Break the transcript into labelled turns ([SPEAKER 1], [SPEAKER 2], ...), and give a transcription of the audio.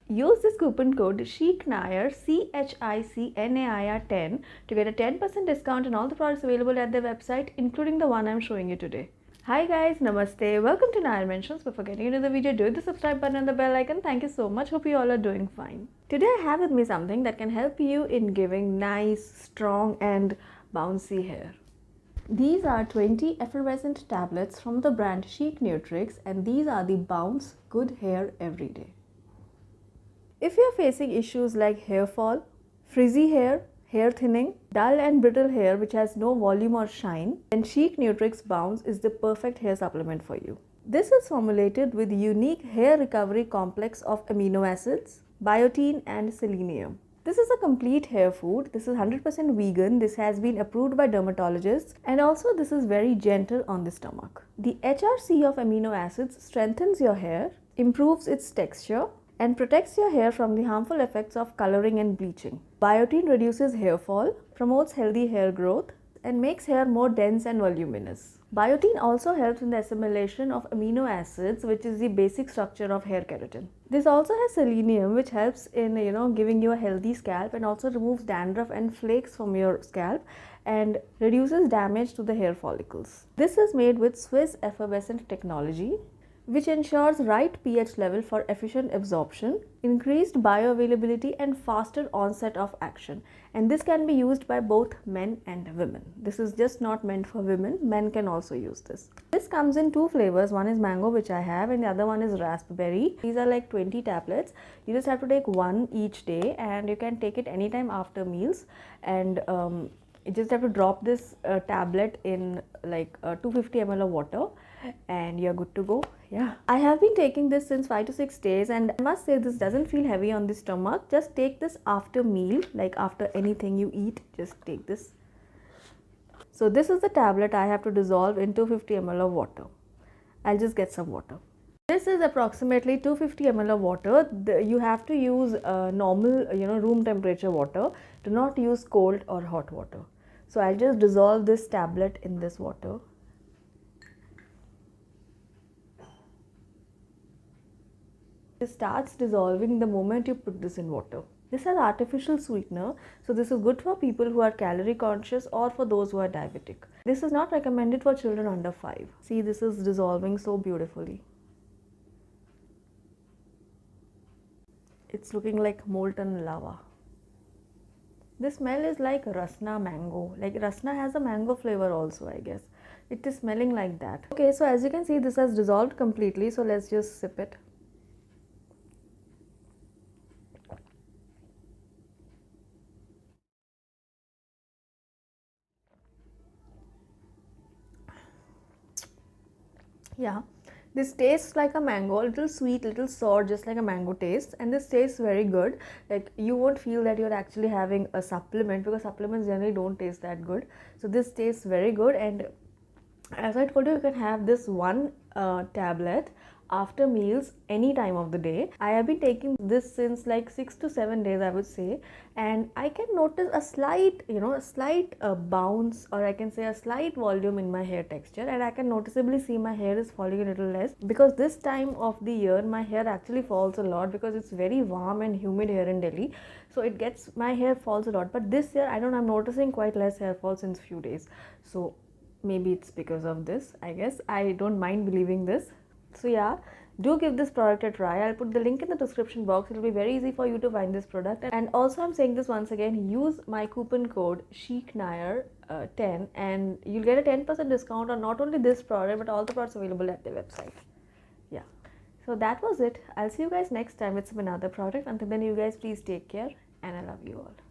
[SPEAKER 1] Use this coupon code Chicnair CHICNAIR 10 to get a 10% discount on all the products available at their website, including the one I'm showing you today. Hi guys, namaste. Welcome to Nair Mentions. Before getting into the video, do hit the subscribe button and the bell icon. Thank you so much. Hope you all are doing fine. Today I have with me something that can help you in giving nice, strong and bouncy hair. These are 20 effervescent tablets from the brand Chicnutrix, and these are the Bounce Good Hair Every Day. If you are facing issues like hair fall, frizzy hair, hair thinning, dull and brittle hair which has no volume or shine, then Chicnutrix Bounce is the perfect hair supplement for you. This is formulated with unique hair recovery complex of amino acids, biotin and selenium. This is a complete hair food. This is 100% vegan. This has been approved by dermatologists, and also this is very gentle on the stomach. The HRC of amino acids strengthens your hair, improves its texture, and protects your hair from the harmful effects of coloring and bleaching. Biotin reduces hair fall, promotes healthy hair growth, and makes hair more dense and voluminous. Biotin also helps in the assimilation of amino acids, which is the basic structure of hair keratin. This also has selenium, which helps in giving you a healthy scalp, and also removes dandruff and flakes from your scalp and reduces damage to the hair follicles. This is made with Swiss effervescent technology, which ensures right pH level for efficient absorption, increased bioavailability and faster onset of action. And this can be used by both men and women. This is just not meant for women, men can also use this. This comes in two flavors. One is mango, which I have, and the other one is raspberry. These are like 20 tablets. You just have to take one each day, and you can take it anytime after meals. And you just have to drop this tablet in like 250 ml of water, and you're good to go. Yeah, I have been taking this since 5 to 6 days, and I must say this doesn't feel heavy on the stomach. Just take this after meal, like after anything you eat, just take this. So this is the tablet I have to dissolve in 250 ml of water. I'll just get some water. This is approximately 250 ml of water. You have to use normal, room temperature water. Do not use cold or hot water. So I'll just dissolve this tablet in this water. It starts dissolving the moment you put this in water. This has artificial sweetener, so this is good for people who are calorie conscious or for those who are diabetic. This is not recommended for children under 5. See, this is dissolving so beautifully. It's looking like molten lava. The smell is like rasna mango. Like rasna has a mango flavor also, I guess. It is smelling like that. Okay, so as you can see, this has dissolved completely. So let's just sip it. Yeah, this tastes like a mango, a little sweet, little sour, just like a mango taste, and this tastes very good. Like, you won't feel that you're actually having a supplement, because supplements generally don't taste that good. So this tastes very good, and as I told you, you can have this one tablet after meals any time of the day. I have been taking this since like 6 to 7 days, I would say, and I can notice a slight bounce, or I can say a slight volume in my hair texture, and I can noticeably see my hair is falling a little less, because this time of the year my hair actually falls a lot because it's very warm and humid here in Delhi. So my hair falls a lot, but this year I don't know, I'm noticing quite less hair fall since few days. So maybe it's because of this, I guess. I don't mind believing this. So yeah, do give this product a try. I'll put the link in the description box. It'll be very easy for you to find this product. And also, I'm saying this once again, use my coupon code Chicnair 10 and you'll get a 10% discount on not only this product but all the products available at their website. Yeah, so that was it. I'll see you guys next time with some another product. Until then, you guys please take care, and I love you all.